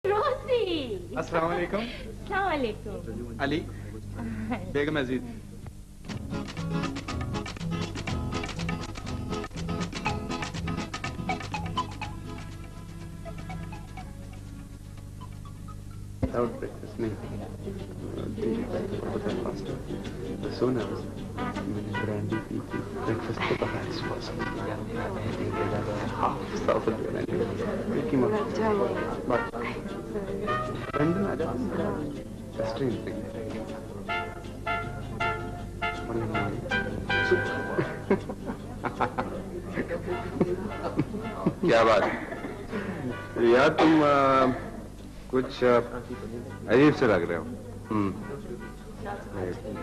रोजी। अस्सलाम वालेकुम। अस्सलाम वालेकुम। अली, बेगम अजीज। Without breakfast, नहीं। So nervous. मैंने ब्रांडी पी थी। Breakfast के बाद सुबह London आ जाओ। Strange thing. क्या बात यार, तुम कुछ अजीब से लग रहे हो।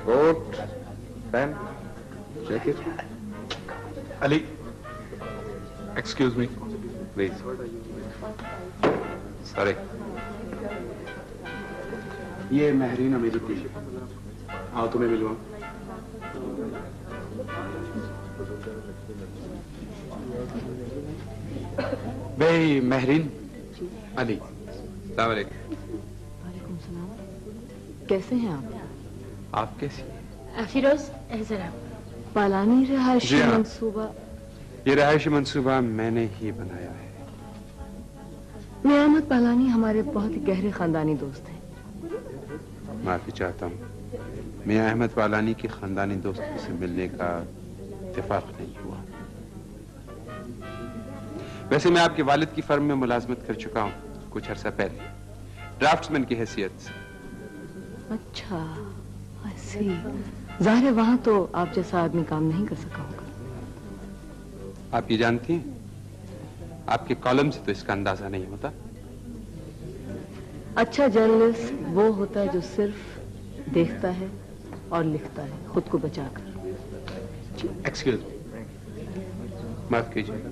Coat, pen, jacket. Ali, excuse me please. Sorry. ये महरीन मेरी थी। आओ तुम्हें मिलवाऊं। भाई महरीन, अली। अस्सलाम वालेकुम। वालेकुम सलाम। कैसे हैं आप? आप कैसी? फिरोज जरा। पालानी रिहायशी जी हाँ। मंसूबा। ये रिहायशी मंसूबा मैंने ही बनाया है। मैं अहमद पालानी हमारे बहुत ही गहरे खानदानी दोस्त हैं। माफी चाहता हूँ, मैं अहमद पालानी की खानदानी दोस्तों से मिलने का इत्तेफाक नहीं हुआ। वैसे मैं आपके वालिद की फर्म में मुलाजमत कर चुका हूँ कुछ अरसा पहले, ड्राफ्ट्समैन की हैसियत से। अच्छा, ऐसी। जाहिर है वहां तो आप जैसा आदमी काम नहीं कर सका होगा। आप ये जानती हैं, आपके कॉलम से तो इसका अंदाजा नहीं होता। अच्छा जर्नलिस्ट वो होता है जो सिर्फ देखता है और लिखता है, खुद को बचाकर। एक्सक्यूज मी, माफ कीजिएगा।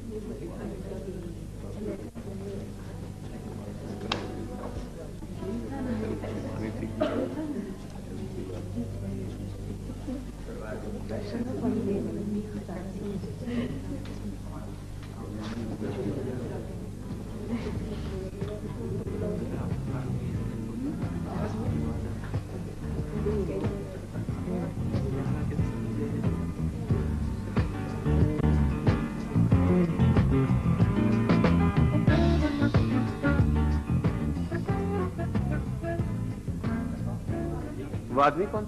वो आदमी कौन?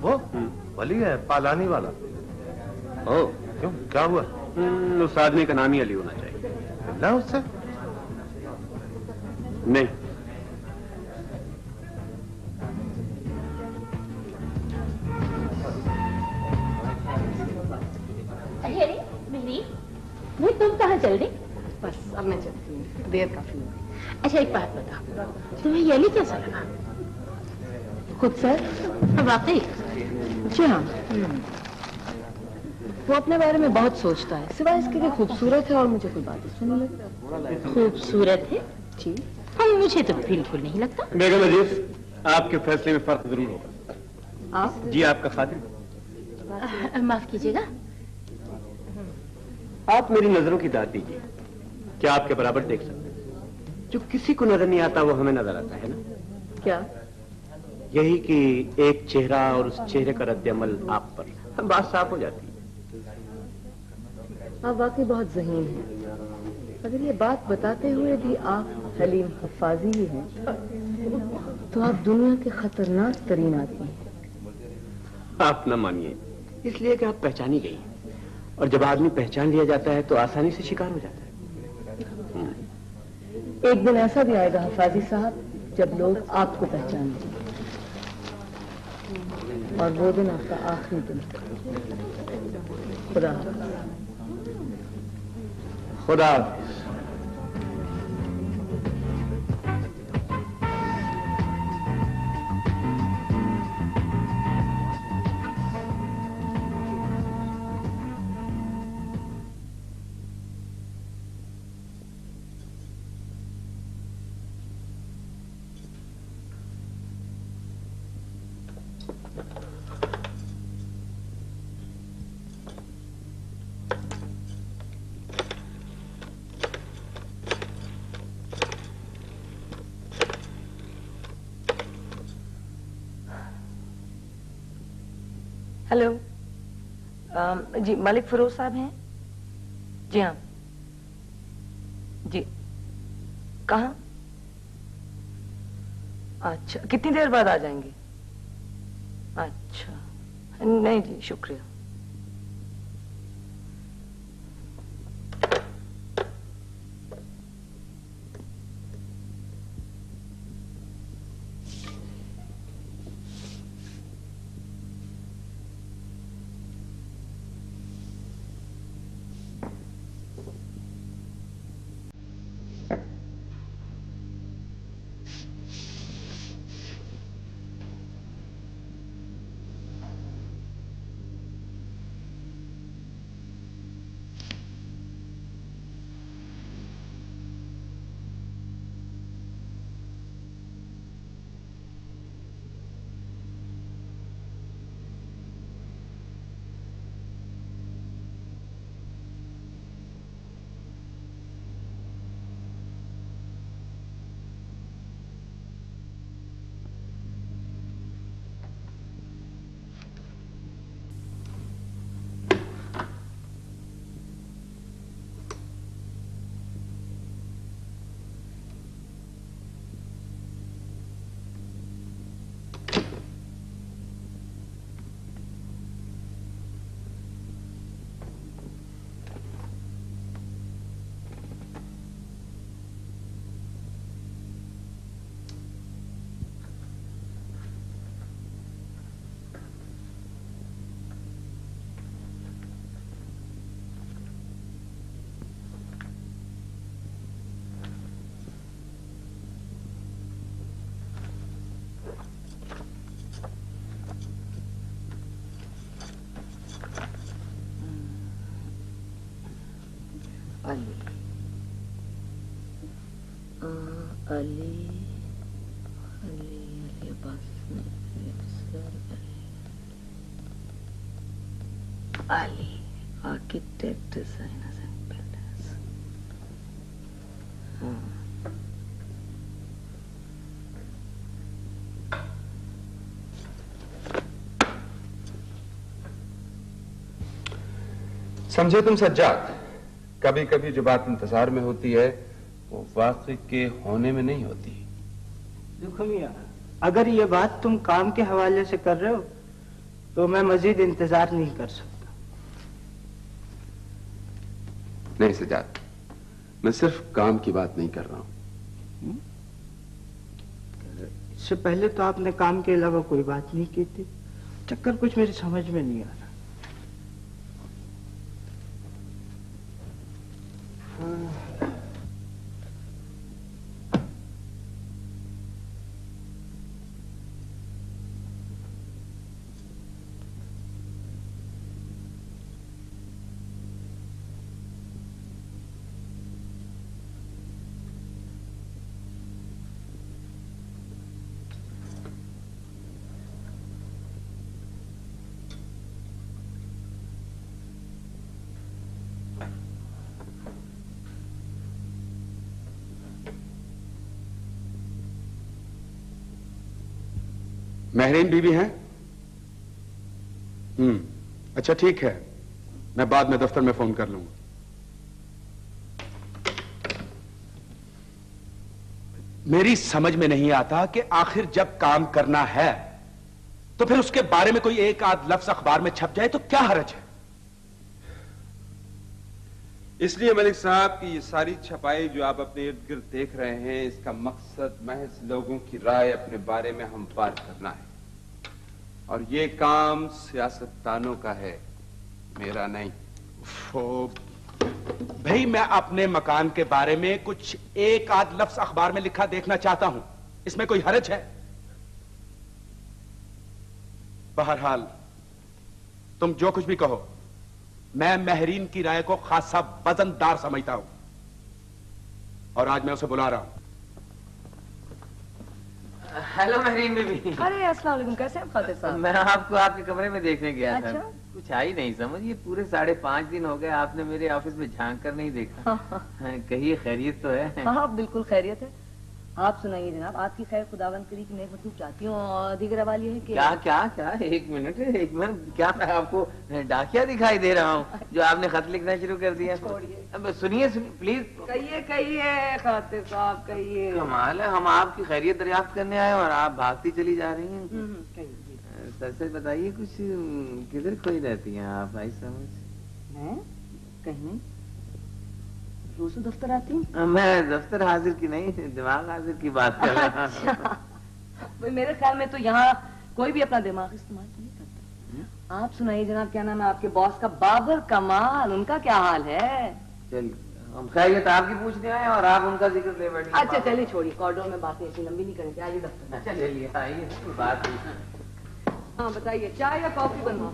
वो वली है, पालानी वाला। ओ, क्यों, क्या हुआ? उस आदमी का नाम ही अली होना चाहिए। मिलना उससे? नहीं। अरे मेरी, नहीं तुम कहाँ चल रही? बस अब मैं चलती हूँ, देर काफी हो गई। अच्छा एक बात बताओ, तुम्हें ये अली कैसा लगा? खुद सर? वाकई? जी हाँ। वो अपने बारे में बहुत सोचता है, सिवाय इसके कि खूबसूरत है और मुझे कोई बात इसमें नहीं लगती। खूबसूरत है? जी। मुझे तो बिल्कुल नहीं लगता। बेगम अजीज, आपके फैसले में फर्क जरूर होगा। आप? जी, आपका खातिन। माफ कीजिएगा। आप मेरी नजरों की दाद दीजिए। क्या आपके बराबर देख सकते हैं? जो किसी को नजर नहीं आता वो हमें नजर आता है ना? क्या? यही कि एक चेहरा और उस चेहरे का रद्द-ए-अमल आप पर, बात साफ हो जाती है। आप वाकई बहुत ज़हीन हैं। अगर ये बात बताते हुए भी आप हलीम हफ्फाजी ही हैं, तो आप दुनिया के खतरनाक तरीन आदमी हैं। आप न मानिए, इसलिए कि आप पहचानी गई हैं। और जब आदमी पहचान लिया जाता है तो आसानी से शिकार हो जाता है। एक दिन ऐसा भी आएगा हफ्फाजी साहब जब लोग आपको पहचान लेंगे, और वो दिन आपका आखिरी दिन। खुदा हाफ़िज़। खुदा हाफ़िज़। हेलो, जी मलिक फिरोज साहब हैं? जी हाँ जी। कहाँ? अच्छा, कितनी देर बाद आ जाएंगे? अच्छा, नहीं जी शुक्रिया। अली अली अली अली बस Ali architect designers and builders. समझे तुम सज्जाद, कभी कभी जो बात इंतजार में होती है वो वाकई के होने में नहीं होती। देखो मियां, अगर ये बात तुम काम के हवाले से कर रहे हो तो मैं मजीद इंतजार नहीं कर सकता। नहीं सज्जाद, मैं सिर्फ काम की बात नहीं कर रहा हूं। इससे पहले तो आपने काम के अलावा कोई बात नहीं की थी। चक्कर कुछ मेरी समझ में नहीं आ रहा। महरीन बीवी हैं? अच्छा ठीक है, मैं बाद में दफ्तर में फोन कर लूंगा। मेरी समझ में नहीं आता कि आखिर जब काम करना है तो फिर उसके बारे में कोई एक आध लफ्ज अखबार में छप जाए तो क्या हर्ज है? इसलिए मलिक साहब की ये सारी छपाई जो आप अपने इर्द गिर्द देख रहे हैं, इसका मकसद महज लोगों की राय अपने बारे में हमवार करना है, और ये काम सियासतदानों का है, मेरा नहीं। भाई मैं अपने मकान के बारे में कुछ एक आध लफ्ज अखबार में लिखा देखना चाहता हूं, इसमें कोई हर्ज है? बहरहाल तुम जो कुछ भी कहो, मैं महरीन की राय को खासा वजनदार समझता हूं और आज मैं उसे बुला रहा हूं। हेलो महरीन बीबी। अरे अस्सलाम वालेकुम, कैसे हैं फातिह साहब? मैं आपको आपके कमरे में देखने गया अच्छा? था, कुछ आई नहीं समझ। ये पूरे 5.5 दिन हो गए आपने मेरे ऑफिस में झांक कर नहीं देखा। कहिए खैरियत तो है? हाँ बिल्कुल खैरियत है। आप सुनाइए जनाब, आपकी खैर खुदावंद करी की नेक मतलूब चाहती हूँ। और दीगर सवाल ये है कि क्या क्या क्या, एक मिनट क्या मैं आपको डाकिया दिखाई दे रहा हूँ जो आपने खत लिखना शुरू कर दिया? अब सुनिए प्लीज। कहिए खातिर साहब कहिए। कमाल है, हम आपकी खैरियत दरियाफ्त करने आए और आप भागती चली जा रही हैं। सच सच बताइए, कुछ किधर खोई रहती हैं आप? भाई समझ मैं कहीं नहीं, रोज तो दफ्तर आती हूँ। मैं दफ्तर हाजिर की नहीं, दिमाग हाजिर की बात कर रहा हूँ। अच्छा। मेरे ख्याल में तो यहाँ कोई भी अपना दिमाग इस्तेमाल नहीं करता। आप सुनाइए जनाब, क्या नाम है आपके बॉस का? बाबर कमाल, उनका क्या हाल है? चलिए, हम खैरियत आपकी पूछने आए और आप उनका जिक्र ले बैठे। अच्छा चलिए छोड़िए, कॉरिडोर में बातें ऐसी लंबी नहीं करेंगे, आइए दफ्तर। अच्छा चलिए आइए, बात हाँ बताइए, चाय या कॉफी बनवाओ?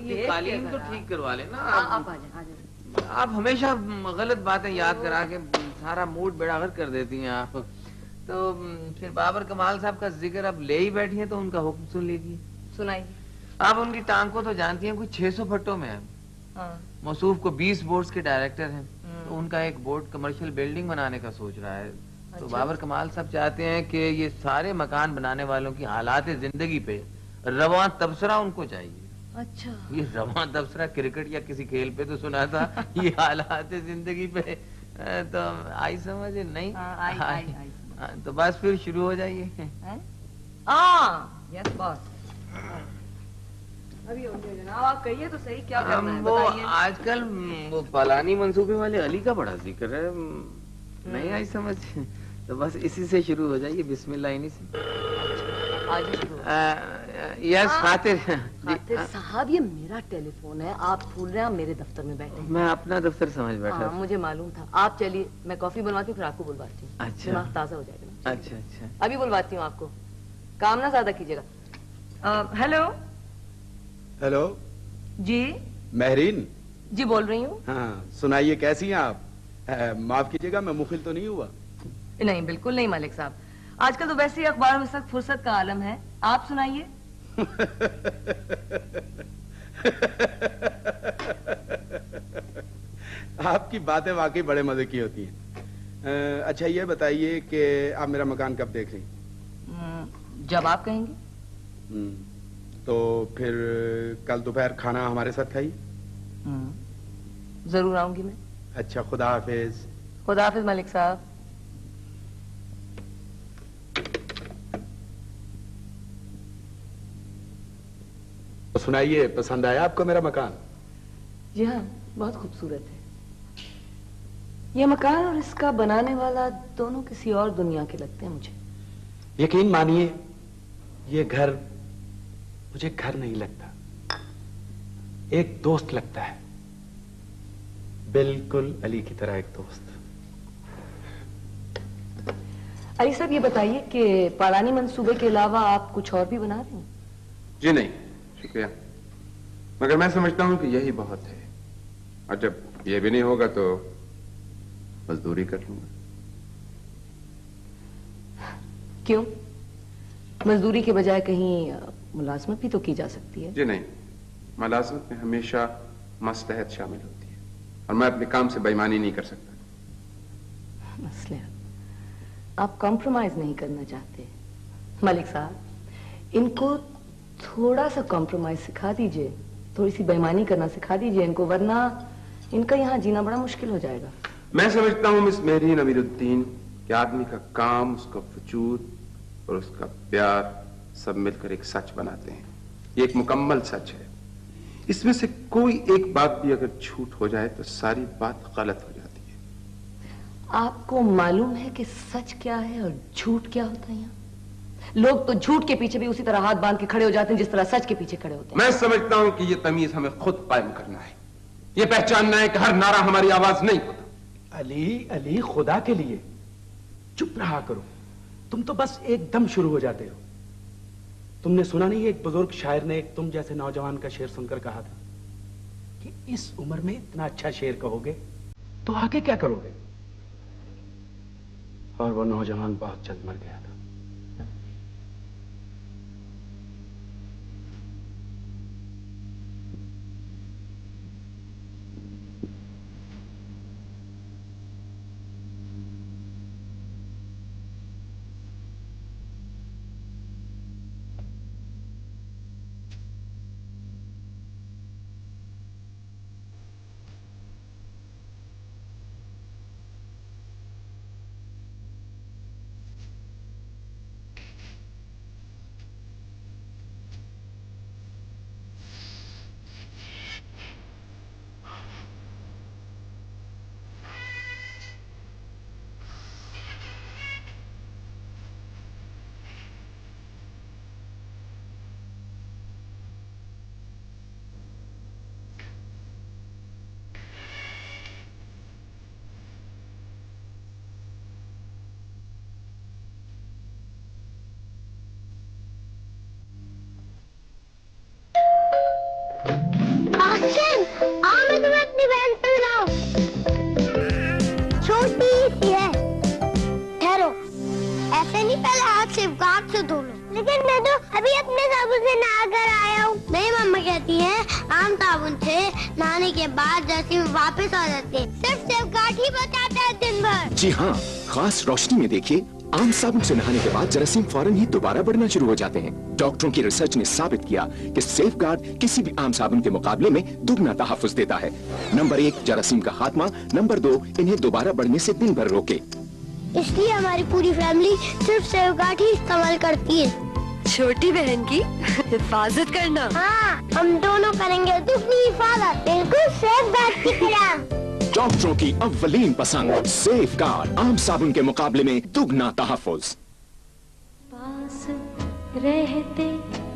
ये कालीन तो ठीक करवा लेना। आप आ जाए। आप हमेशा गलत बातें याद करा के सारा मूड बेड़ागर कर देती हैं आप। तो फिर बाबर कमाल साहब का जिक्र अब ले ही बैठी हैं तो उनका हुक्म सुन लीजिए। सुनाइए। आप उनकी टांग को तो जानती हैं, कुछ 600 फट्टों में है। हाँ। मौसूफ को 20 बोर्ड्स के डायरेक्टर हैं, तो उनका एक बोर्ड कमर्शियल बिल्डिंग बनाने का सोच रहा है। तो बाबर कमाल साहब चाहते हैं कि ये सारे मकान बनाने वालों की हालात जिंदगी पे रवां तबसरा उनको चाहिए। अच्छा। ये रवां तबसरा क्रिकेट या किसी खेल पे तो सुना था, ये हालात जिंदगी पे तो आई समझ नहीं? आई। तो बस फिर शुरू हो जाइए। Yes boss. अभी हो गया जनाब, आप कहिए तो सही, क्या करना है वो बताइए। आजकल वो फलानी मंसूबे वाले अली का बड़ा जिक्र है, नहीं आई समझ? तो बस इसी से शुरू हो जाइए, बिस्मिल्लाह इन्हीं से। यस खातिर साहब, ये मेरा टेलीफोन है, आप भूल रहे हैं, मेरे दफ्तर में बैठे। मैं अपना दफ्तर समझ बैठा। मुझे मालूम था। आप चलिए, मैं कॉफी बनवाती हूँ, फिर आपको बुलवाती हूँ। अच्छा। दिमाग ताजा हो जाएगा। अच्छा अच्छा, अभी बुलवाती हूँ आपको, काम ना ज्यादा कीजिएगा। हेलो। हेलो जी। महरीन जी बोल रही हूँ। हाँ, सुनाइए कैसी हैं आप? माफ कीजिएगा, मैं मुखिल तो नहीं हुआ? नहीं बिल्कुल नहीं मलिक साहब, आजकल तो वैसे ही अखबार में सख्त फुर्सत का आलम है। आप सुनाइए। आपकी बातें वाकई बड़े मजे की होती हैं। अच्छा ये बताइए कि आप मेरा मकान कब देख रही? जब आप कहेंगे। तो फिर कल दोपहर खाना हमारे साथ खाइए। जरूर आऊंगी मैं। अच्छा, खुदा हाफिज। खुदा हाफिज मलिक साहब। तो सुनाइए, पसंद आया आपको मेरा मकान? जी हाँ, बहुत खूबसूरत है यह मकान, और इसका बनाने वाला दोनों किसी और दुनिया के लगते हैं मुझे। यकीन मानिए, ये घर मुझे घर नहीं लगता, एक दोस्त लगता है, बिल्कुल अली की तरह एक दोस्त। अली साहब ये बताइए कि पालानी मंसूबे के अलावा आप कुछ और भी बना रहे हैं? जी नहीं, शुक्रिया, मगर मैं समझता हूं कि यही बहुत है, और जब ये भी नहीं होगा तो मजदूरी कर लूंगा। क्यों? मजदूरी के बजाय कहीं मुलाजमत भी तो की जा सकती है। जी नहीं, मुलाजमत में हमेशा मसलहत शामिल होती है, और मैं अपने काम से बेईमानी नहीं कर सकता। मसलहत? आप कॉम्प्रोमाइज नहीं करना चाहते? मलिक साहब, इनको थोड़ा सा कॉम्प्रोमाइज सिखा दीजिए, थोड़ी सी बेईमानी करना सिखा दीजिए इनको, वरना इनका यहाँ जीना बड़ा मुश्किल हो जाएगा। मैं समझता हूँ मिस मेहरीन अमीरुद्दीन कि आदमी का काम, उसका वजूद और उसका प्यार सब मिलकर एक सच बनाते हैं। ये एक मुकम्मल सच है, इसमें से कोई एक बात भी अगर झूठ हो जाए तो सारी बात गलत हो जाती है। आपको मालूम है कि सच क्या है और झूठ क्या होता है? यहाँ लोग तो झूठ के पीछे भी उसी तरह हाथ बांध के खड़े हो जाते हैं जिस तरह सच के पीछे खड़े होते हैं। मैं समझता हूं कि ये तमीज हमें खुद कायम करना है, ये पहचानना है कि हर नारा हमारी आवाज नहीं होता। अली, अली खुदा के लिए चुप रहा करो, तुम तो बस एकदम शुरू हो जाते हो। तुमने सुना नहीं, एक बुजुर्ग शायर ने एक तुम जैसे नौजवान का शेर सुनकर कहा था कि इस उम्र में इतना अच्छा शेर कहोगे तो आगे क्या करोगे? और वो नौजवान बहुत जल्द मर गया था। ऐसे नहीं, पहले हाथ सेफगार्ड से धो लो। लेकिन मैं तो अभी अपने साबुन से नहा कर आया हूँ। नहीं, मम्मा कहती है आम साबुन से नहाने के बाद जरासीम वापस आ जाते हैं। सिर्फ सेफगार्ड ही बचाता है दिन भर। जी हाँ, खास रोशनी में देखिए, आम साबुन से नहाने के बाद जरासीम फौरन ही दोबारा बढ़ना शुरू हो जाते हैं। डॉक्टरों की रिसर्च ने साबित किया कि सेफगार्ड किसी भी आम साबुन के मुकाबले में दुगना तहफ्फुज देता है। नंबर 1, जरासीम का खात्मा। नंबर 2, इन्हें दोबारा बढ़ने से दिन भर रोके। इसलिए हमारी पूरी फैमिली सिर्फ सेफगार्ड ही इस्तेमाल करती है। छोटी बहन की हिफाजत करना। हाँ, हम दोनों करेंगे दुगनी हिफाजत, बिल्कुल सेफगार्ड की तरह। डॉक्टरों की अव्वलीन पसंद, सेफगार्ड, आम साबुन के मुकाबले में दुगना तहफ्फुज। पास रहते थे।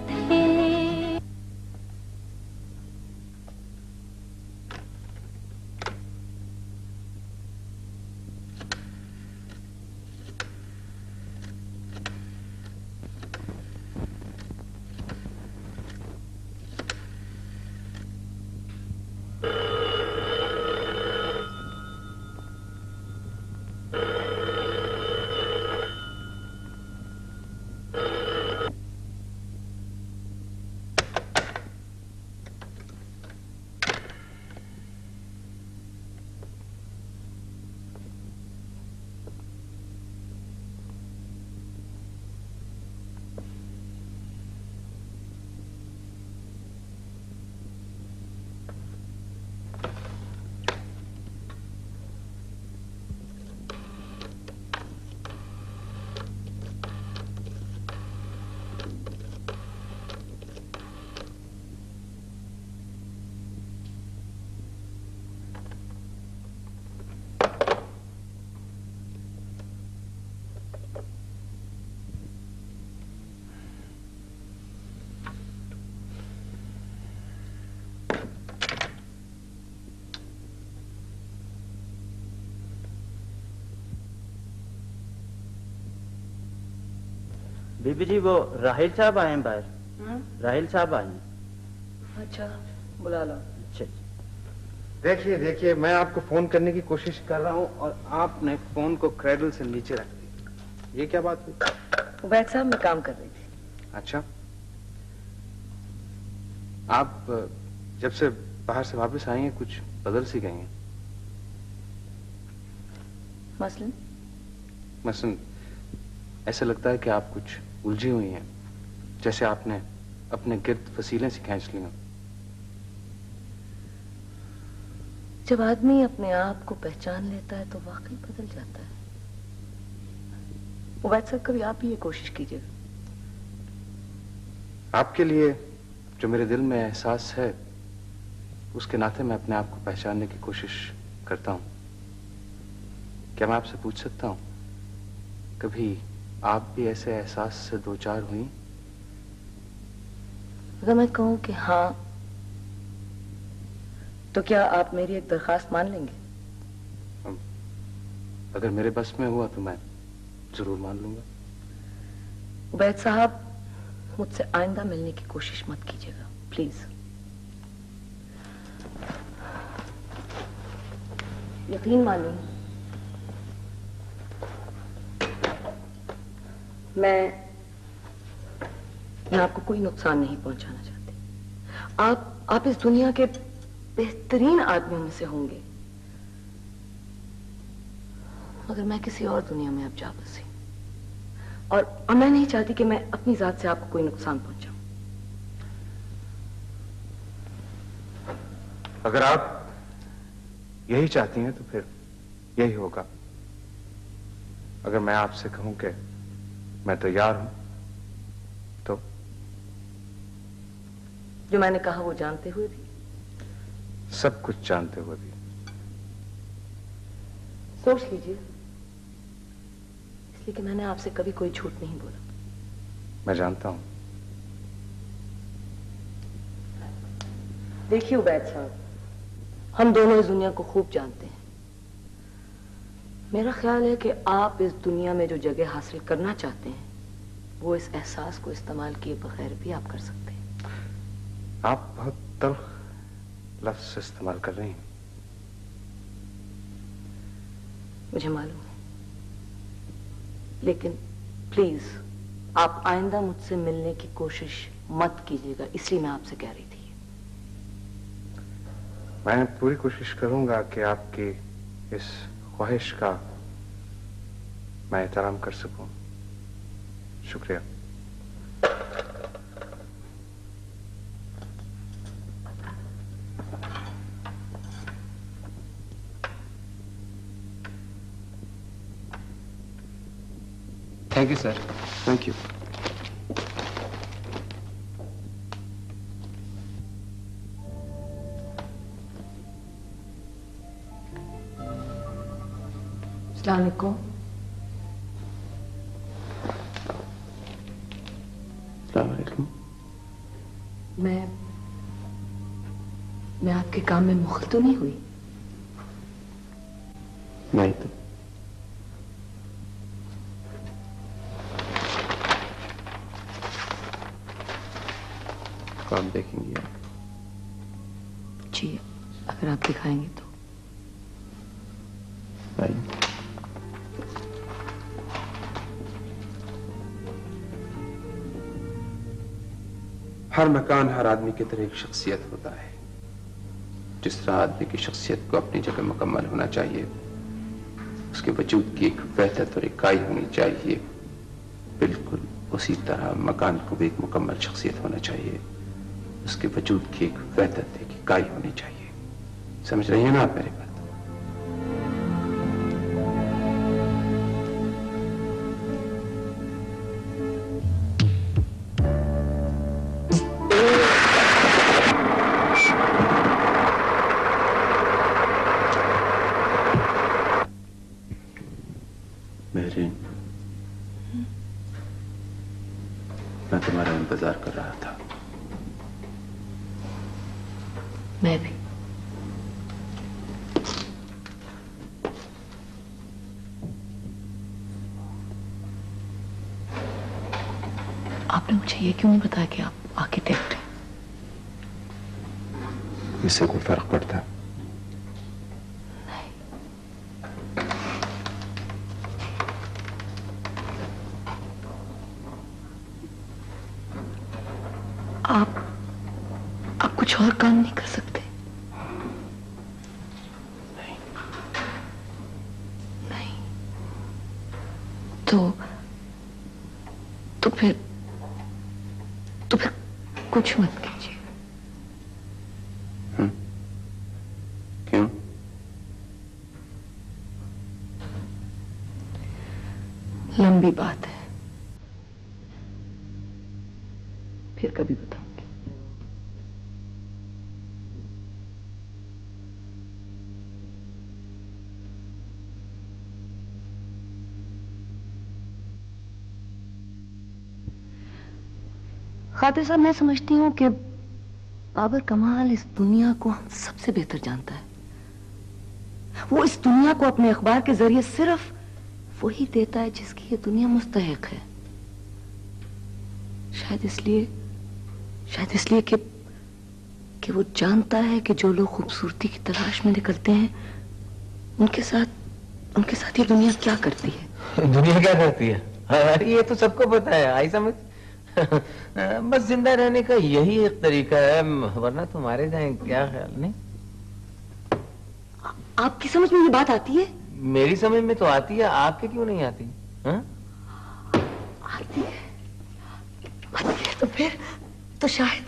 बीबी जी, वो राहिल साहब आए हैं बाहर। राहिल साहब आए हैं। अच्छा, बुला लो। अच्छा। देखिए देखिए, मैं आपको फोन करने की कोशिश कर रहा हूँ और आपने फोन को क्रेडल से नीचे रख दिया। ये क्या बात हुई? उबैद साहब, मैं काम कर रही थी। अच्छा, आप जब से बाहर से वापस आई हैं कुछ बदल सी गई हैं। मसलन ऐसा लगता है कि आप कुछ उलझी हुई हैं, जैसे आपने अपने गिर्द फसीलें से खींच ली हों। जब आदमी अपने आप को पहचान लेता है तो वाकई बदल जाता है। उबैद साहब, कभी आप भी ये कोशिश कीजिएगा। आपके लिए जो मेरे दिल में एहसास है, उसके नाते मैं अपने आप को पहचानने की कोशिश करता हूं। क्या मैं आपसे पूछ सकता हूं, कभी आप भी ऐसे एहसास से दो चार हुई? अगर मैं कहूं कि हाँ, तो क्या आप मेरी एक दरखास्त मान लेंगे? अगर मेरे बस में हुआ तो मैं जरूर मान लूंगा। उबैद साहब, मुझसे आइंदा मिलने की कोशिश मत कीजिएगा, प्लीज। यकीन मानिए, मैं आपको कोई नुकसान नहीं पहुंचाना चाहती। आप इस दुनिया के बेहतरीन आदमियों में से होंगे, मगर मैं किसी और दुनिया में अब जा बसी, और मैं नहीं चाहती कि मैं अपनी जात से आपको कोई नुकसान पहुंचाऊं। अगर आप यही चाहती हैं तो फिर यही होगा। अगर मैं आपसे कहूं कि मैं तैयार हूं, तो जो मैंने कहा वो जानते हुए भी? सब कुछ जानते हुए भी। सोच लीजिए, इसलिए कि मैंने आपसे कभी कोई झूठ नहीं बोला। मैं जानता हूं। देखिए उबैद साहब, हम दोनों इस दुनिया को खूब जानते हैं। मेरा ख्याल है कि आप इस दुनिया में जो जगह हासिल करना चाहते हैं, वो इस एहसास को इस्तेमाल किए बगैर भी आप कर सकते हैं। आप बहुत तल्ख लफ्ज़ इस्तेमाल कर रही हैं। मुझे मालूम है, लेकिन प्लीज आप आइंदा मुझसे मिलने की कोशिश मत कीजिएगा, इसलिए मैं आपसे कह रही थी। मैं पूरी कोशिश करूंगा कि आपकी इस ख्वाहिश का मैं एहतराम कर सकूं। शुक्रिया। Thank you sir. Thank you. अस्सलाम वालेकुम। अस्सलाम वालेकुम। मैं आपके काम में मुख्तलिफ तो नहीं हुई? नहीं तो काम देखेंगी आप? जी, अगर आप दिखाएंगे तो। आइए। हर मकान हर आदमी की तरह एक शख्सियत होता है। जिस तरह आदमी की शख्सियत को अपनी जगह मुकम्मल होना चाहिए, उसके वजूद की एक वहदत और इकाई होनी चाहिए, बिल्कुल उसी तरह मकान को भी एक मुकम्मल शख्सियत होना चाहिए, उसके वजूद की एक वहदत, एक इकाई होनी चाहिए। समझ रही है ना आप मेरी बात? मैं तुम्हारा इंतजार कर रहा था। मैं भी। आपने मुझे ये क्यों नहीं बताया कि आप आर्किटेक्ट हैं? इससे कोई फर्क पड़ता है? आप कुछ और काम नहीं कर सकते? नहीं। तो फिर कुछ मत कीजिए। क्यों? लंबी बात है, फिर कभी बताऊंगी। खातिर साहब, मैं समझती हूँ कि बाबर कमाल इस दुनिया को हम सबसे बेहतर जानता है। वो इस दुनिया को अपने अखबार के जरिए सिर्फ वही देता है जिसकी ये दुनिया मुस्तहिक है। शायद इसलिए कि वो जानता है कि जो लोग खूबसूरती की तलाश में निकलते हैं उनके साथ ये दुनिया क्या करती है। दुनिया क्या करती है? अरे ये तो सबको पता है, आई समझ। बस जिंदा रहने का यही एक तरीका है, वरना तुम्हारे जाए क्या ख्याल? नहीं, आपकी समझ में ये बात आती है? मेरी समझ में तो आती है, आपके क्यों नहीं आती? हा? आती है तो फिर तो शायद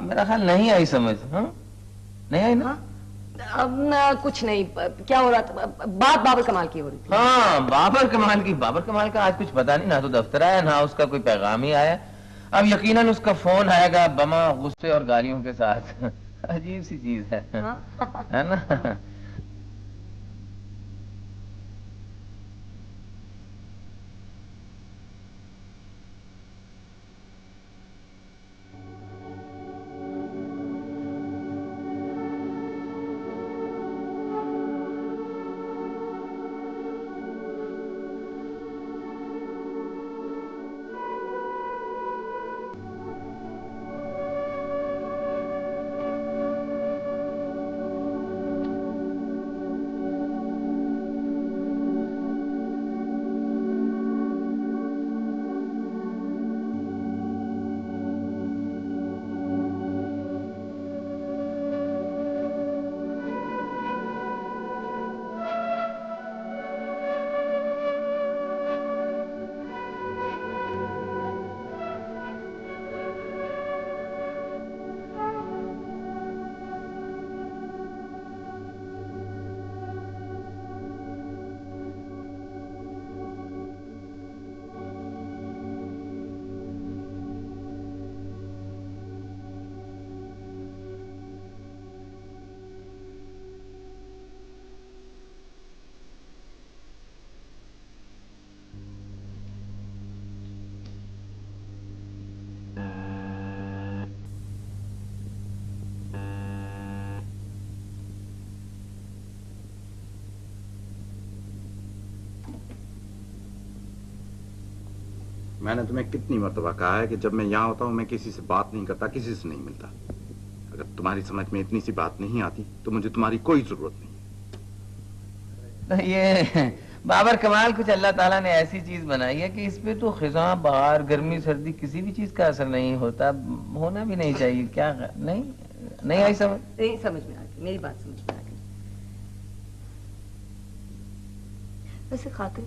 मेरा ख्याल नहीं आई समझ। हाँ, नहीं आई ना? अब ना कुछ नहीं। क्या हो रहा था? बात बाबर कमाल की हो रही थी। हाँ, बाबर कमाल का आज कुछ पता नहीं, ना तो दफ्तर आया ना उसका कोई पैगाम ही आया। अब यकीनन उसका फोन आएगा बमा गुस्से और गालियों के साथ। अजीब सी चीज है। हाँ? है ना? मैंने तुम्हें कितनी मर्तबा कहा है कि जब मैं यहाँ होता हूँ मैं किसी से बात नहीं करता, किसी से नहीं मिलता। अगर तुम्हारी समझ में इतनी सी बात नहीं आती तो मुझे तुम्हारी कोई जरूरत नहीं। तो ये बाबर कमाल कुछ अल्लाह ताला ने ऐसी चीज बनाई है कि इस पे तो खिज़ां, बहार, गर्मी, सर्दी किसी भी चीज का असर नहीं होता, होना भी नहीं चाहिए। क्या नहीं आई समझ? नहीं समझ में आ गई, मेरी बात समझ में आ गई। वैसे खातिर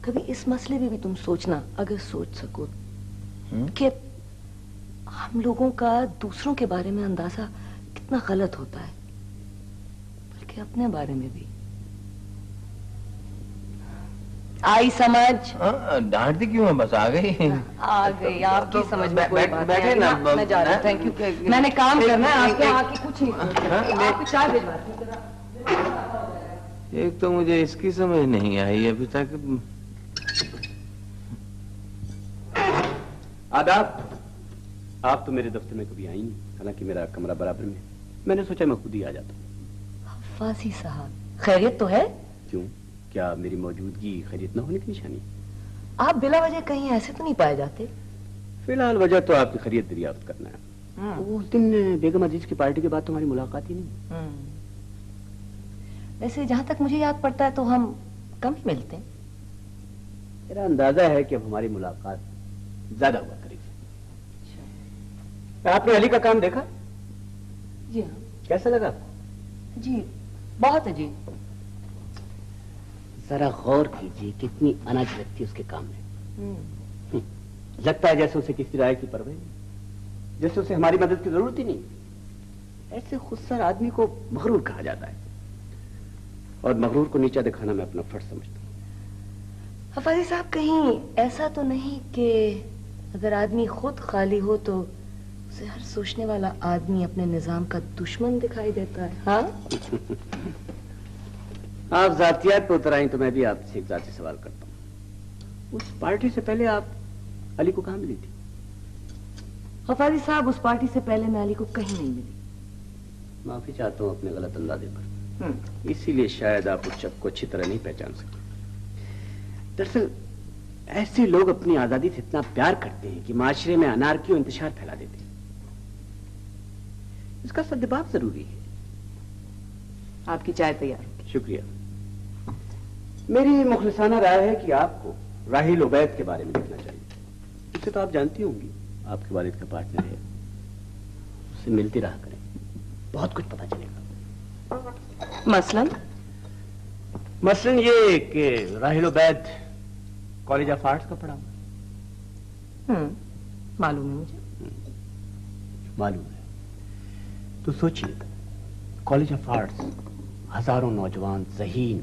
कभी इस मसले में भी तुम सोचना, अगर सोच सको, कि हम लोगों का दूसरों के बारे में अंदाजा कितना गलत होता है, बल्कि अपने बारे में भी। आई समझ? डांटती क्यों है? बस आ गई आपकी समझ में कोई बात बैठे ना, मैं जा रहा हूं। Thank you. मैंने काम करना है, आपके आके कुछ नहीं। आपको चाय भिजवाती हूं। एक तो मुझे इसकी समझ नहीं आई अभी तक। आदाब। आप तो मेरे दफ्तर में कभी आई नहीं, हालांकि मेरा कमरा बराबर में। मैंने सोचा मैं खुद ही आ जाता हूँ। फासी साहब, खैरियत तो है? क्यों, क्या मेरी मौजूदगी खैरियत न होने की निशानी? आप बिला वजह कहीं ऐसे तो नहीं पाए जाते? फिलहाल वजह तो आपकी खैरियत दरियाफ्त करना है। उस दिन बेगम अजीज की पार्टी के बाद तुम्हारी मुलाकात ही नहीं। वैसे जहाँ तक मुझे याद पड़ता है तो हम कम ही मिलते हैं। मेरा अंदाजा है कि अब हमारी मुलाकात ज्यादा हुआ करेगी। आपने अली का काम देखा? जी हाँ। कैसा लगा? जी बहुत अजीब। जरा गौर कीजिए कितनी अनाज लगती है उसके काम में। लगता है जैसे उसे किसी राय की परवाह नहीं, जैसे उसे हमारी मदद की जरूरत ही नहीं। ऐसे खुदसर आदमी को मगरूर कहा जाता है, और मगरूर को नीचा दिखाना मैं अपना फर्ज समझता हूँ। हफाजी साहब, कहीं ऐसा तो नहीं कि अगर आदमी खुद खाली हो तो उसे हर सोचने वाला आदमी अपने निजाम का दुश्मन दिखाई देता है? हाँ? आप जातियात पे उतर आई तो मैं भी आपसे एक जाती सवाल करता हूँ। उस पार्टी से पहले आप अली को कहाँ मिली थी? हफाजी साहब, उस पार्टी से पहले मैं अली को कहीं नहीं मिली। माफी चाहता हूँ अपने गलत अंदाजे पर, इसीलिए शायद आप उस शख्स को अच्छी तरह नहीं पहचान सकते। दरअसल ऐसे लोग अपनी आजादी से इतना प्यार करते हैं कि माशरे में अनारकी और इंतशार फैला देते हैं। इसका सद्भाव जरूरी है। आपकी चाय तैयार। शुक्रिया। मेरी मुखलिसाना राय है कि आपको राहिल उबैद के बारे में लिखना चाहिए। उसे तो आप जानती होंगी, आपके वालिद का पार्टनर है। उससे मिलती रहा करें, बहुत कुछ पता चलेगा। मसलन ये कि Rahil Ubaid college of arts का पढ़ा हुआ। मालूम है मुझे। मालूम है तो सोचिए, कॉलेज ऑफ आर्ट्स, हजारों नौजवान ज़हीन,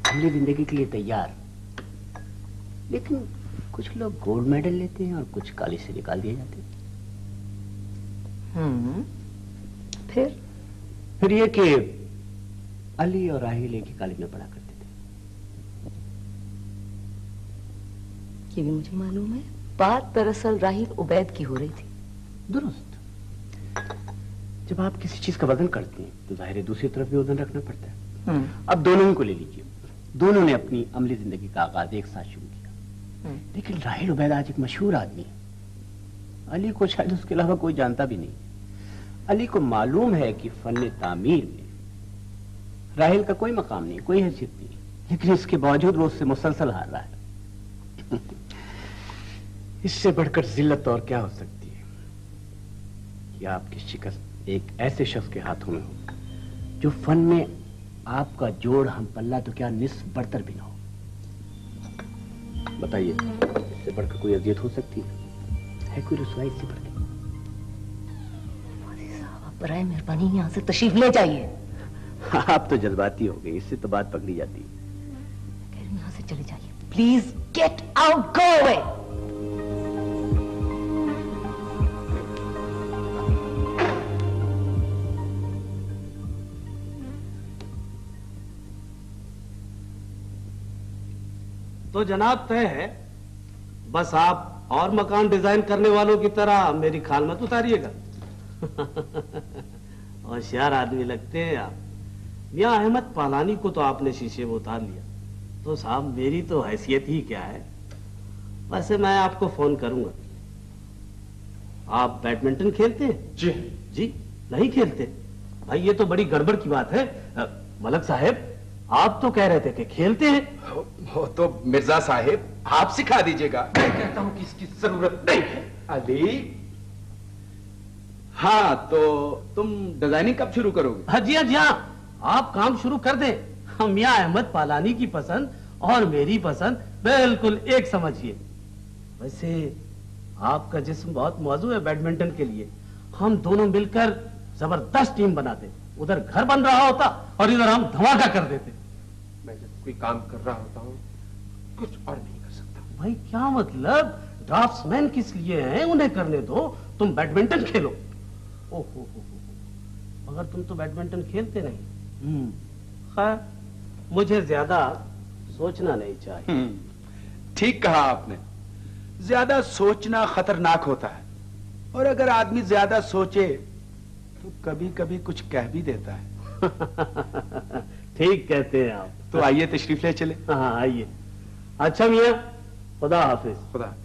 अगली जिंदगी के लिए तैयार, लेकिन कुछ लोग गोल्ड मेडल लेते हैं और कुछ कॉलेज से निकाल दिए जाते हैं। फिर ये कि अली और राहिल एक ही कॉलेज में पढ़ा करते थे। ये भी मुझे मालूम है। बात दरअसल राहिल उबैद की हो रही थी। दुरुस्त। जब आप किसी चीज का वजन करते हैं तो जाहिर है दूसरी तरफ भी वजन रखना पड़ता है। अब दोनों ही को ले लीजिए, दोनों ने अपनी अमली जिंदगी का आगाज एक साथ शुरू किया, लेकिन राहिल उबैद आज एक मशहूर आदमी है। अली को शायद उसके अलावा कोई जानता भी नहीं। अली को मालूम है कि फन तामीर में राहिल का कोई मकाम नहीं, कोई हैसियत नहीं, लेकिन इसके बावजूद वो उससे मुसलसल हार रहा है। इससे बढ़कर जिल्लत और क्या हो सकती है कि आपकी शिकस्त एक ऐसे शख्स के हाथों में हो जो फन में आपका जोड़ हम पल्ला तो क्या निस्फ बढ़तर भी ना हो। बताइए, इससे बढ़कर कोई अजियत हो सकती है कोई रसवाई इससे बढ़कर? बराए मेहरबानी यहाँ से तशरीफ ले जाइए। आप तो जज्बाती हो गई, इससे तो बात पकड़ी जाती है। यहाँ से चले जाइए please. Get out, go away. तो जनाब तय है, बस आप और मकान डिजाइन करने वालों की तरह मेरी खाल मत उतारिएगा। होशियार आदमी लगते हैं आप। मियां अहमद पालानी को तो आपने शीशे में उतार लिया, तो साहब मेरी तो हैसियत ही क्या है। वैसे मैं आपको फोन करूंगा। आप बैडमिंटन खेलते हैं? जी जी नहीं खेलते? भाई ये तो बड़ी गड़बड़ की बात है। मलक साहब आप तो कह रहे थे कि खेलते हैं। वो तो मिर्जा साहिब आप सिखा दीजिएगा। मैं कहता हूं कि इसकी जरूरत नहीं है। अली, हाँ तो तुम डिजाइनिंग कब शुरू करोगे? हाँ जी, हाँ जी, हाँ आप काम शुरू कर दें। हम मियां अहमद पालानी की पसंद और मेरी पसंद बिल्कुल एक समझिए। वैसे आपका जिस्म बहुत मौजू है बैडमिंटन के लिए। हम दोनों मिलकर जबरदस्त टीम बनाते। उधर घर बन रहा होता और इधर हम धमाका कर देते। मैं जब कोई काम कर रहा होता हूँ कुछ और नहीं कर सकता। भाई क्या मतलब? ड्राफ्ट्समैन किस लिए हैं? उन्हें करने दो, तुम बैडमिंटन खेलो। ओहो मगर तुम तो बैडमिंटन खेलते नहीं। खैर मुझे ज्यादा सोचना नहीं चाहिए। ठीक कहा आपने। ज्यादा सोचना खतरनाक होता है और अगर आदमी ज्यादा सोचे तो कभी कभी कुछ कह भी देता है। ठीक कहते हैं आप। तो आइए तशरीफ ले चले। हाँ आइए। अच्छा मियां, खुदा हाफिज। खुदा।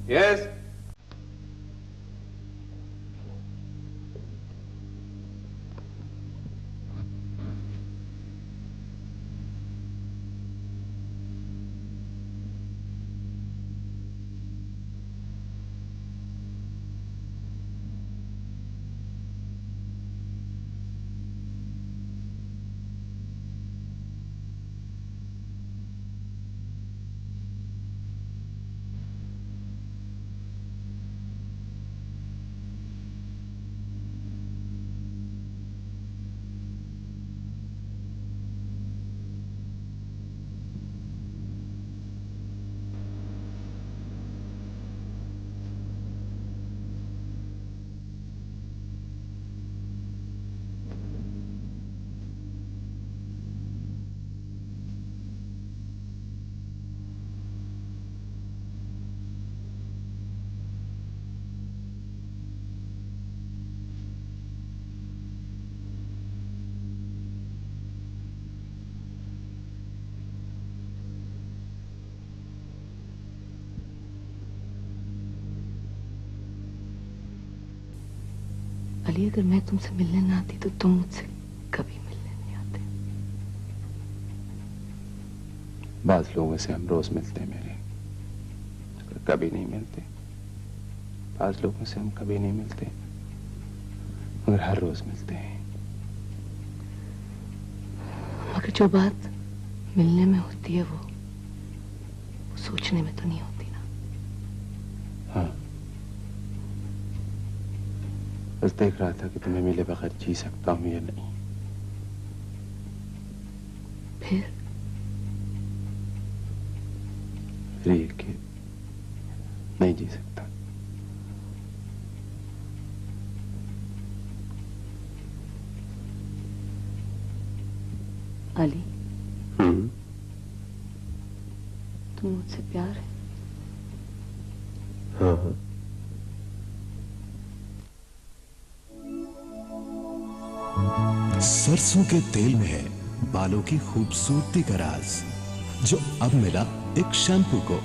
यस अली, अगर मैं तुमसे मिलने ना आती तो तुम मुझसे कभी मिलने नहीं आते। बाज लोगों से हम रोज मिलते हैं मेरे, कभी नहीं मिलते। बाज लोगों से हम कभी नहीं मिलते मगर हर रोज मिलते हैं। मगर जो बात मिलने में होती है वो सोचने में तो नहीं होती ना। हाँ, बस देख रहा था कि तुम्हें मिले बगैर जी सकता हूं या नहीं। फिर ये कि नहीं जी सकता। अली, तुम मुझसे प्यार है? हाँ हाँ। सरसों के तेल में है बालों की खूबसूरती का राज, जो अब मिला एक शैम्पू को।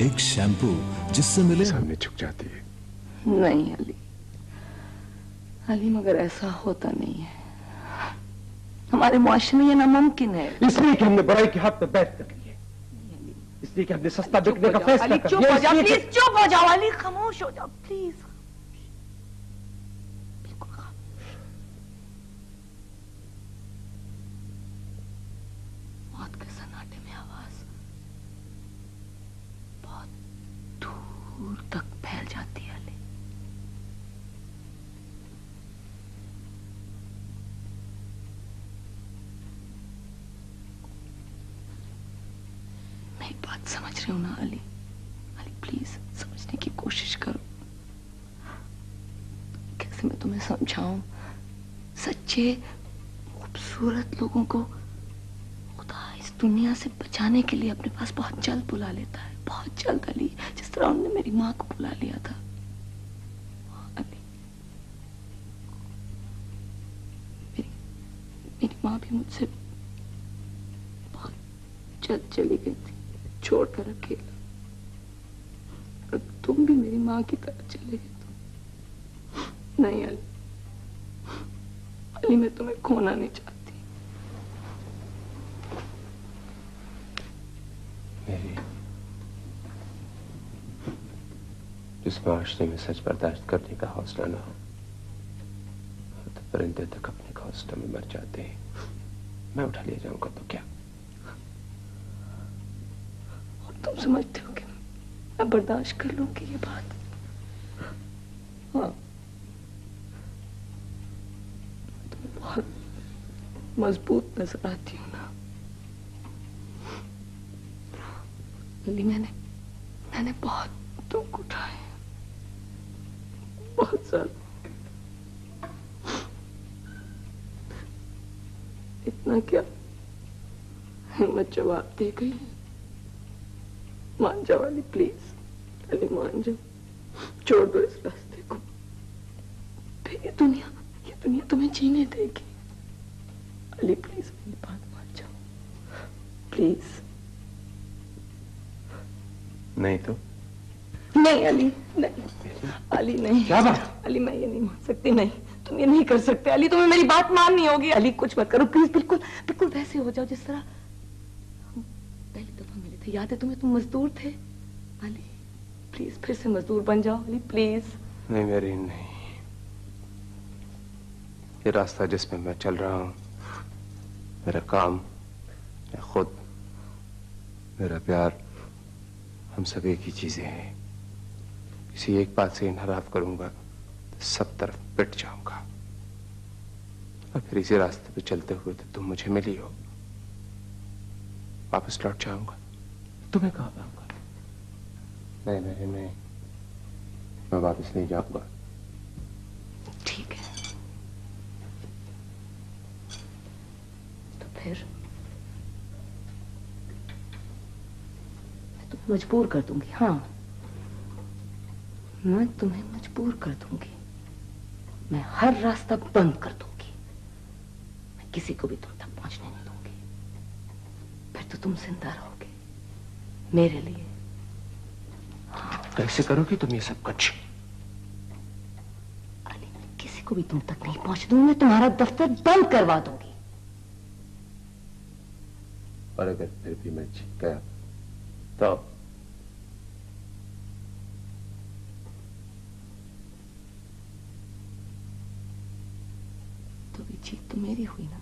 एक शैम्पू जिससे मिले सामने झुक जाती है। नहीं अली, अली मगर ऐसा होता नहीं है। हमारे मुआशरे में ये नामुमकिन है। इसलिए कि हमने बुराई के हाथ पे बैठ कर ली है, इसलिए कि हमने सस्ता बिकने का फैसला कर लिया। चुप हो जाओ प्लीज, चुप हो जाओ अली, खामोश हो जाओ प्लीज। मौत के सन्नाटे में आवाज रहे हो ना अली? अली प्लीज समझने की कोशिश करो। कैसे मैं तुम्हें समझाऊं? सच्चे खूबसूरत लोगों को खुदा इस दुनिया से बचाने के लिए अपने पास बहुत जल्द बुला लेता है, बहुत जल्द अली, जिस तरह उन्होंने मेरी माँ को बुला लिया था। अली, मेरी माँ भी मुझसे बहुत जल्द चली गई थी, छोड़कर अकेला। और तुम भी मेरी माँ की तरह चले गए तो नहीं अली, अली मैं तुम्हें खोना नहीं चाहती। मेरी जिस माशरे में सच बर्दाश्त करने का हौसला ना हो, तो परिंदे तक अपने घोंसले में मर जाते हैं। मैं उठा लिया जाऊंगा तो क्या? और तुम समझते हो कि मैं बर्दाश्त कर लूंगी ये बात? हाँ, तुम्हें बहुत मजबूत नजर आती हूँ ना अली। मैंने बहुत दुख उठाए, बहुत ज्यादा। इतना क्या हिम्मत जवाब दे गई है। मान जाओ अली प्लीज, अली मान जाओ, छोड़ दो इस रास्ते को। फिर ये दुनिया तुम्हें जीने देगी। अली प्लीज मेरी बात मान जाओ प्लीज। नहीं तो? नहीं अली, नहीं अली, नहीं। क्या बात? अली मैं ये नहीं मान सकती, नहीं तुम ये नहीं कर सकते अली, तुम्हें मेरी बात माननी होगी। अली कुछ मत करो प्लीज, बिल्कुल बिल्कुल वैसे हो जाओ जिस तरह हम पहली दफा मिले थे, याद है तुम्हें? तुम मजदूर थे अली, प्लीज फिर से मजदूर बन जाओ अली प्लीज। नहीं मेरी नहीं, ये रास्ता जिसमें मैं चल रहा हूं, मेरा काम, मैं खुद, मेरा प्यार, हम सब एक ही चीजें हैं। किसी एक बात से इनहराफ करूंगा तो सब तरफ पिट जाऊंगा। और फिर इसी रास्ते पे चलते हुए तो तुम मुझे मिली हो, वापस लौट जाऊंगा, तुम्हें कहाँ पाऊंगा? नहीं, मैं वापस नहीं जाऊंगा। ठीक है, तो फिर मैं तुम्हें मजबूर कर दूंगी। हाँ, मैं तुम्हें मजबूर कर दूंगी। मैं हर रास्ता बंद कर दूंगी। मैं किसी को भी तुम तक पहुंचने नहीं दूंगी। फिर तो तुम जिंदा रहोगे मेरे लिए। कैसे करोगी तुम ये सब कुछ? अली, किसी को भी तुम तक नहीं पहुंच दूंगी। मैं तुम्हारा दफ्तर बंद करवा दूंगी। और अगर फिर भी मैं जीत गया तो भी जीत तो मेरी हुई ना।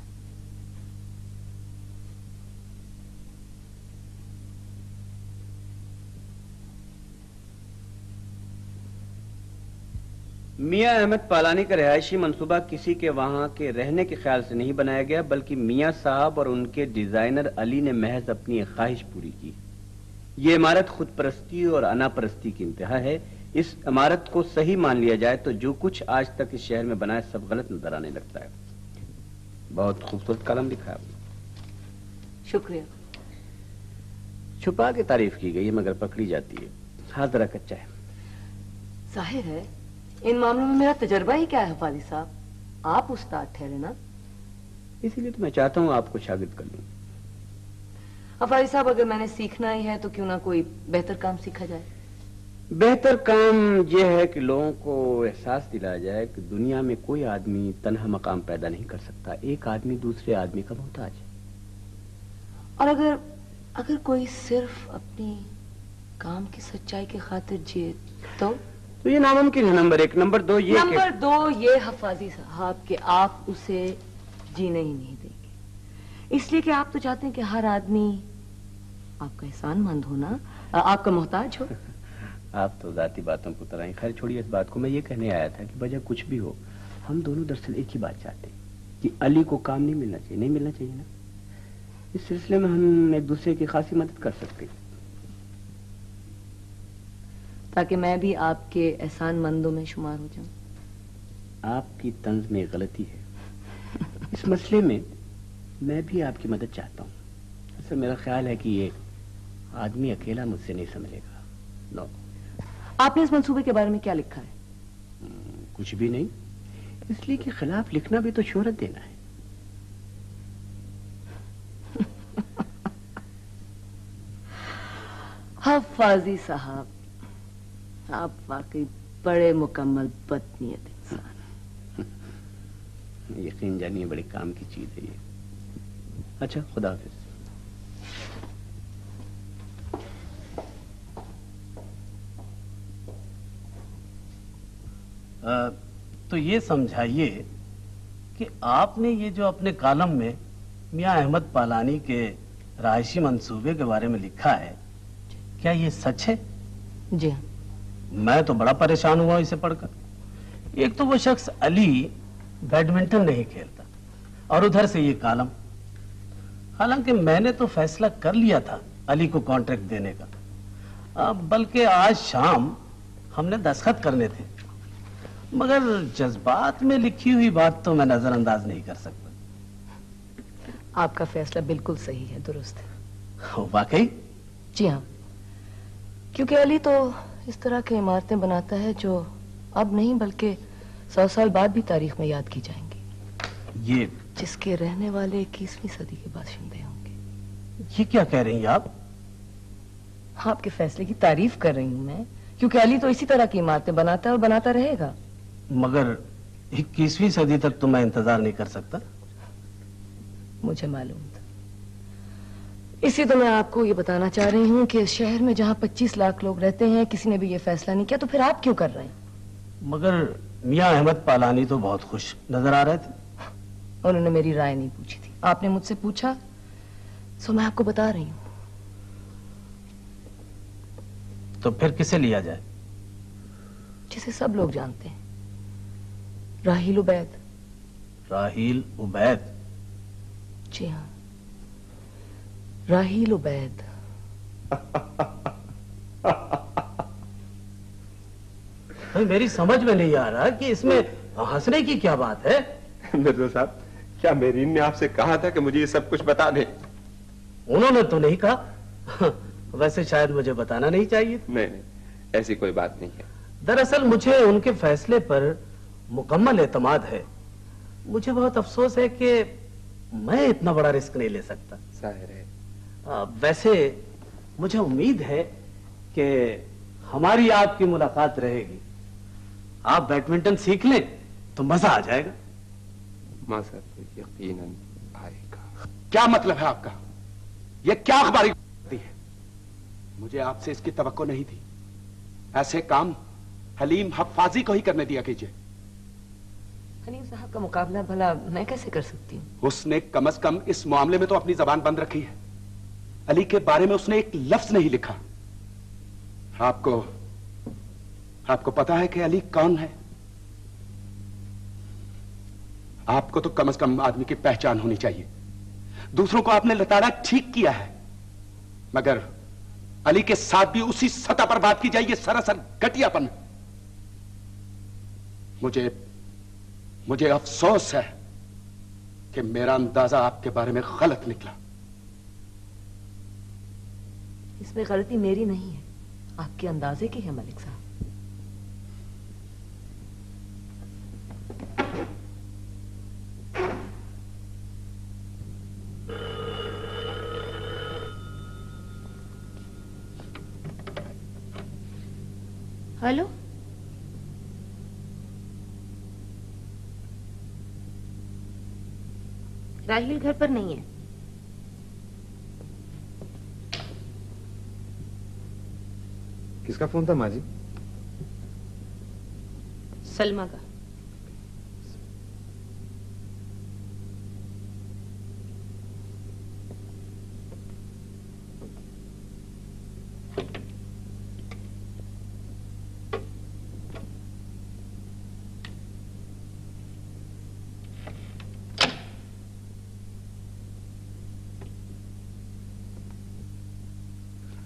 मियां अहमद पालानी का रिहायशी मंसूबा किसी के वहां के रहने के ख्याल से नहीं बनाया गया, बल्कि मियां साहब और उनके डिजाइनर अली ने महज अपनी एक ख्वाहिश पूरी की। ये इमारत खुद परस्ती और अनापरस्ती की इंतहा है। इस इमारत को सही मान लिया जाए तो जो कुछ आज तक इस शहर में बना है सब गलत नजर आने लगता है। बहुत खूबसूरत कलम लिखा है आपने। शुक्रिया। छुपा के तारीफ की गई है मगर पकड़ी जाती है। हाँ, जरा कच्चा है। जाहिर है इन मामलों में मेरा तजर्बा ही क्या है हफाजी साहब, आप उस्ताद ठहरे ना, इसीलिए तो मैं चाहता हूँ आपको शागिर्द कर लूं। हफाजी साहब, अगर मैंने सीखना ही है तो क्यों ना कोई बेहतर काम सीखा जाए। बेहतर काम यह है कि लोगों को एहसास दिलाया जाए कि दुनिया में कोई आदमी तन्हा मकाम पैदा नहीं कर सकता। एक आदमी दूसरे आदमी का मोहताज है। और अगर कोई सिर्फ अपनी काम की सच्चाई की खातिर जिए तो ये नामुमकिन है। नंबर एक। नंबर दो ये हफाजी साहब कि आप उसे जीने ही नहीं देंगे, इसलिए कि आप तो चाहते हैं कि हर आदमी आपका एहसानमंद हो ना, आपका मोहताज हो। आप तो जाती बातों को तरह ही। खैर छोड़िए इस बात को। मैं ये कहने आया था कि वजह कुछ भी हो, हम दोनों दरअसल एक ही बात चाहते हैं कि अली को काम नहीं मिलना चाहिए। नहीं मिलना चाहिए ना। इस सिलसिले में हम एक दूसरे की खासी मदद कर सकते हैं। ताकि मैं भी आपके एहसानमंदों में शुमार हो जाऊं। आपकी तंज में गलती है। इस मसले में मैं भी आपकी मदद चाहता हूँ। ऐसा मेरा ख्याल है कि ये आदमी अकेला मुझसे नहीं संभलेगा। नो। आपने इस मंसूबे के बारे में क्या लिखा है? कुछ भी नहीं, इसलिए कि खिलाफ लिखना भी तो शोहरत देना है। हफ्फाजी साहब, आप वाकई बड़े मुकम्मल बदनीयत इंसान। यकीन जानिए बड़े काम की चीज है ये। अच्छा, खुदा हाफिज। तो ये समझाइए कि आपने ये जो अपने कॉलम में मियां अहमद पालानी के रहायशी मंसूबे के बारे में लिखा है, क्या ये सच है? जी। मैं तो बड़ा परेशान हुआ इसे पढ़कर। एक तो वो शख्स अली बैडमिंटन नहीं खेलता, और उधर से ये कॉलम। हालांकि मैंने तो फैसला कर लिया था अली को कॉन्ट्रैक्ट देने का, बल्कि आज शाम हमने दस्तखत करने थे, मगर जज्बात में लिखी हुई बात तो मैं नजरअंदाज नहीं कर सकता। आपका फैसला बिल्कुल सही है, दुरुस्त है। वाकई? जी हाँ, क्योंकि अली तो इस तरह की इमारतें बनाता है जो अब नहीं बल्कि 100 साल बाद भी तारीख में याद की जाएंगी। ये जिसके रहने वाले 21वीं सदी के बाशिंदे होंगे। ये क्या कह रही हैं आप? आपके फैसले की तारीफ कर रही हूं मैं, क्योंकि अली तो इसी तरह की इमारतें बनाता है और बनाता रहेगा। मगर 21वीं सदी तक तो मैं इंतजार नहीं कर सकता। मुझे मालूम था, इसी तो मैं आपको ये बताना चाह रही हूँ कि इस शहर में जहाँ 25 लाख लोग रहते हैं किसी ने भी ये फैसला नहीं किया, तो फिर आप क्यों कर रहे हैं? मगर मियां अहमद पालानी तो बहुत खुश नजर आ रहे थे। उन्होंने मेरी राय नहीं पूछी थी, आपने मुझसे पूछा, सो मैं आपको बता रही हूँ। तो फिर किसे लिया जाए? जिसे सब लोग जानते हैं, राहील उबैद। राहील उबैद? जी हाँ, राहील उबैद। मेरी समझ में नहीं आ रहा कि इसमें हंसने की क्या बात है। मिर्जा साहब, क्या मेरीन ने आपसे कहा था कि मुझे ये सब कुछ बता दे? उन्होंने तो नहीं कहा। वैसे शायद मुझे बताना नहीं चाहिए। नहीं, ऐसी कोई बात नहीं है। दरअसल मुझे उनके फैसले पर मुकम्मल एतमाद है। मुझे बहुत अफसोस है कि मैं इतना बड़ा रिस्क नहीं ले सकता। जाहिर है। वैसे मुझे उम्मीद है कि हमारी आपकी मुलाकात रहेगी। आप बैडमिंटन सीख लें तो मजा आ जाएगा। मजा तो यकीनन आएगा। क्या मतलब है आपका? यह क्या अखबारी है? मुझे आपसे इसकी तवक्को नहीं थी। ऐसे काम हलीम हफ्फाजी को ही करने दिया कीजिए। हलीम साहब का मुकाबला भला मैं कैसे कर सकती हूँ? उसने कम से कम इस मामले में तो अपनी जबान बंद रखी है। अली के बारे में उसने एक लफ्ज नहीं लिखा। आपको पता है कि अली कौन है? आपको तो कम से कम आदमी की पहचान होनी चाहिए। दूसरों को आपने लताड़ा ठीक किया है, मगर अली के साथ भी उसी सतह पर बात की जाए, ये सरासर घटियापन। मुझे अफसोस है कि मेरा अंदाजा आपके बारे में गलत निकला। इसमें गलती मेरी नहीं है, आपके अंदाजे की है मलिक साहब। हेलो, राहील घर पर नहीं है। किसका फोन था माँ जी? सलमा का।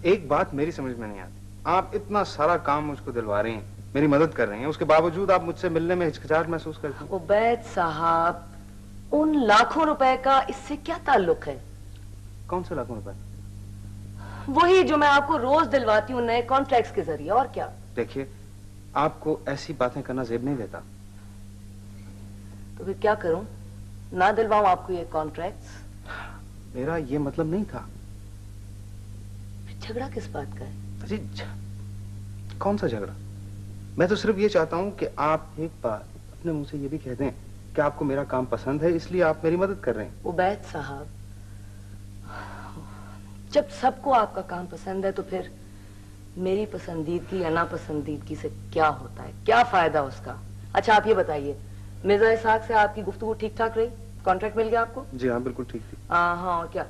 एक बात मेरी समझ में नहीं आती, आप इतना सारा काम मुझको दिलवा रहे हैं, मेरी मदद कर रहे हैं, उसके बावजूद आप मुझसे मिलने में हिचकिचाहट महसूस करते हैं। उबैद साहब, उन लाखों रुपए का इससे क्या ताल्लुक है? कौन से लाखों रुपए? वही जो मैं आपको रोज दिलवाती हूँ नए कॉन्ट्रैक्ट्स के जरिए, और क्या? देखिए, आपको ऐसी बातें करना जेब नहीं देता। तो फिर क्या करूं? ना दिलवाऊं आपको ये कॉन्ट्रैक्ट्स? मेरा ये मतलब नहीं था। झगड़ा किस बात का है? अजी, कौन सा झगड़ा? मैं तो सिर्फ ये चाहता हूं कि आप एक बार अपने मुंह से ये भी कह दें कि आपको मेरा काम पसंद है, इसलिए आप मेरी मदद कर रहे हैं। उबैद साहब, जब सबको आपका काम पसंद है तो फिर मेरी पसंदीदगी या नापसंदीदगी से क्या होता है, क्या फायदा उसका? अच्छा आप ये बताइए, मिर्जा इसहाक से आपकी गुफ्तगू ठीक ठाक रही? कॉन्ट्रैक्ट मिल गया आपको? जी हाँ, बिल्कुल ठीक थी। हाँ, और क्या?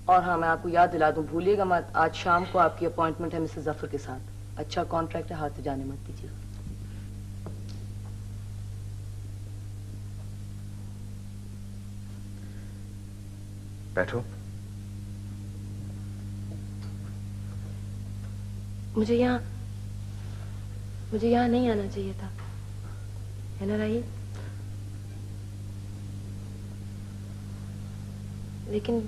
और हाँ, मैं आपको याद दिला दूं, भूलिएगा मत, आज शाम को आपकी अपॉइंटमेंट है मिसेस जफर के साथ। अच्छा कॉन्ट्रैक्ट है, हाथ से जाने मत दीजिएगा। बैठो। मुझे यहाँ नहीं आना चाहिए था, है ना राही? लेकिन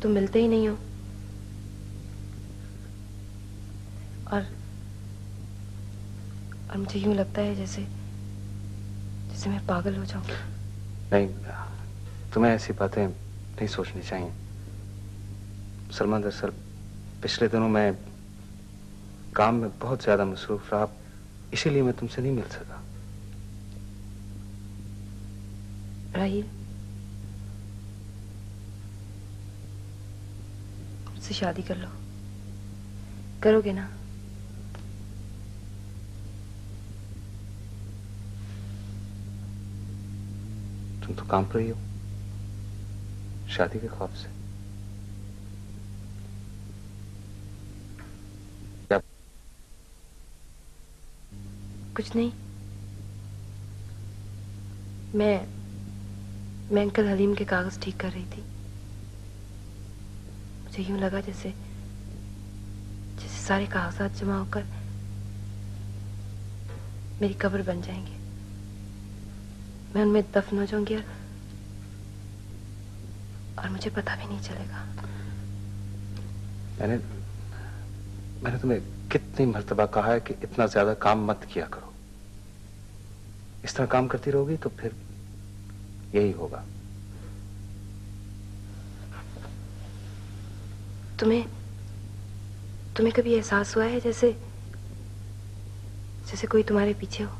तुम मिलते ही नहीं हो, और मुझे यूं लगता है जैसे मैं पागल हो जाऊं। नहीं, तुम्हें ऐसी बातें नहीं सोचनी चाहिए। सलमा, दरअसल पिछले दिनों मैं काम में बहुत ज्यादा मसरूफ रहा, इसीलिए मैं तुमसे नहीं मिल सका। राहील, मुझसे शादी कर लो, करोगे ना? तुम तो कांप रही हो शादी के ख्वाब से। कुछ नहीं, मैं अंकल हलीम के कागज ठीक कर रही थी। मुझे यूं लगा जैसे सारे कागजात जमा होकर मेरी कब्र बन जाएंगे, मैं उनमें दफन हो जाऊंगी और मुझे पता भी नहीं चलेगा। मैंने तुम्हें कितनी मर्तबा कहा है कि इतना ज्यादा काम मत किया करो। इस तरह काम करती रहोगी तो फिर यही होगा। तुम्हें कभी एहसास हुआ है जैसे कोई तुम्हारे पीछे हो?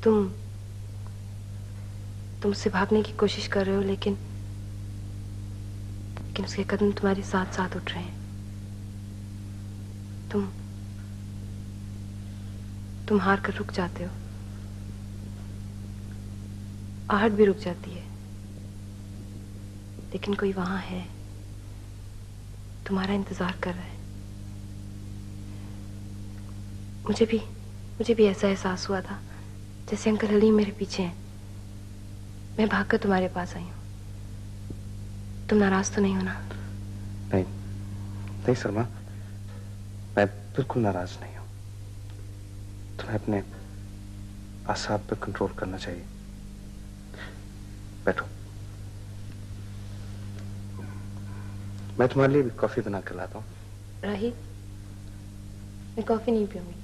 तुम उससे भागने की कोशिश कर रहे हो, लेकिन उसके कदम तुम्हारे साथ साथ उठ रहे हैं। तुम हार कर रुक जाते हो, आहट भी रुक जाती है, लेकिन कोई वहां है, तुम्हारा इंतजार कर रहा है। मुझे भी ऐसा एहसास हुआ था जैसे अंकल हलीम मेरे पीछे हैं। मैं भागकर तुम्हारे पास आई हूं। तुम नाराज तो नहीं हो ना? नहीं सलमा, मैं बिल्कुल नाराज नहीं हूं। तुम्हें अपने आसाब पे कंट्रोल करना चाहिए। बैठो, मैं तुम्हारे लिए भी कॉफी बना कर लाता हूँ। राही, मैं कॉफी नहीं पीऊंगी।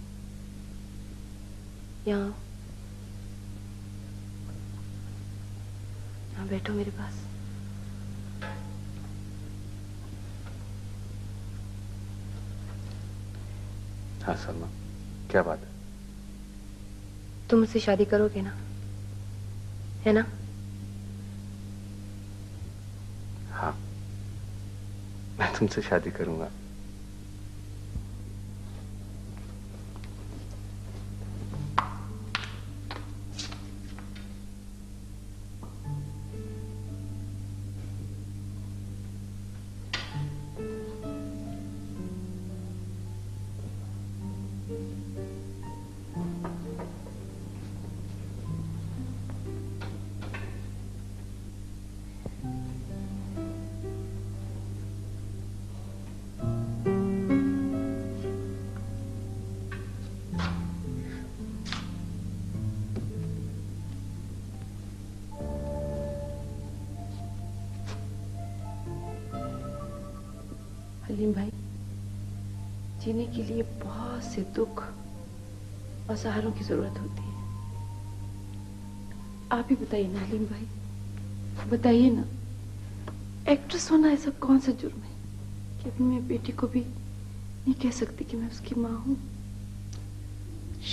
यहाँ बैठो मेरे पास। हाँ सलमा, क्या बात है? तुम मुझसे शादी करोगे ना, है ना? हाँ, मैं तुमसे शादी करूंगा। हलीम भाई, जीने के लिए बहुत से दुख और सहारों की जरूरत होती है। आप ही बताइए ना हलीम भाई, बताइए ना, एक्ट्रेस होना ऐसा कौन सा जुर्म है कि अपनी मेरी बेटी को भी नहीं कह सकती कि मैं उसकी माँ हूँ।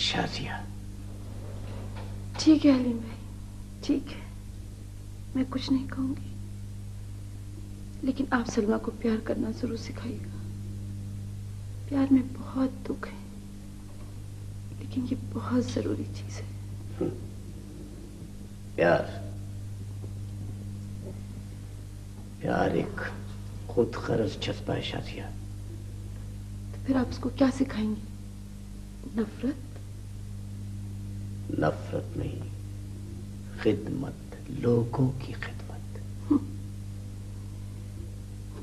शाजिया, ठीक है हलीम भाई, ठीक है, मैं कुछ नहीं कहूंगी, लेकिन आप सलमा को प्यार करना जरूर सिखाइएगा। प्यार में बहुत दुख है, लेकिन ये बहुत जरूरी चीज है। प्यार एक खुद गर्ज जज्बा है शाजिया। तो फिर आप उसको क्या सिखाएंगे? नफरत? नफरत नहीं, खिदमत, लोगों की खिदमत।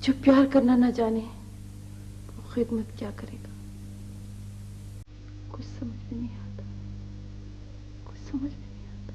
जो प्यार करना ना जाने वो खिदमत क्या करेगा? कुछ समझ में नहीं आता, कुछ समझ में नहीं आता।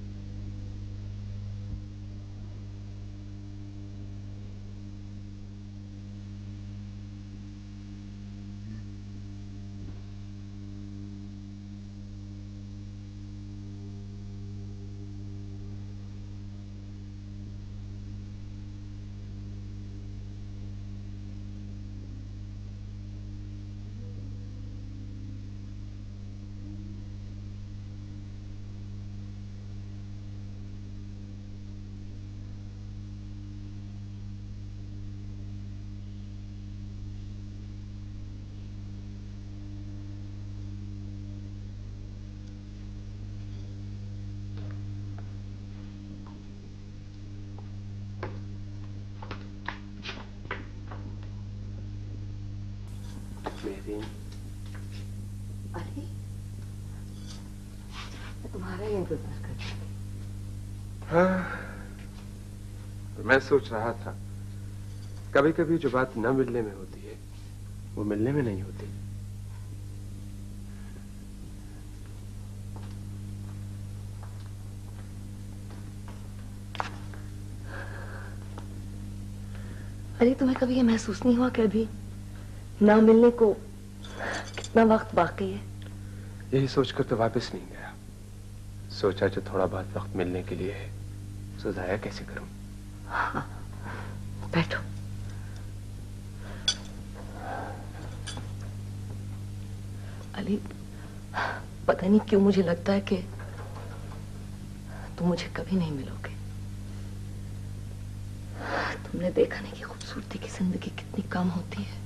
अरे मैं तुम्हारा ही इंतजार कर रही थी। हाँ, मैं सोच रहा था कभी कभी जो बात न मिलने में होती है वो मिलने में नहीं होती। अरे तुम्हें कभी ये महसूस नहीं हुआ कि अभी ना मिलने को कितना वक्त बाकी है? यही सोचकर तो वापस नहीं गया। सोचा जो थोड़ा बहुत वक्त मिलने के लिए है तो जाया कैसे करूं। हाँ, बैठो। अली, पता नहीं क्यों मुझे लगता है कि तुम मुझे कभी नहीं मिलोगे। तुमने देखा नहीं कि खूबसूरती की जिंदगी कितनी कम होती है।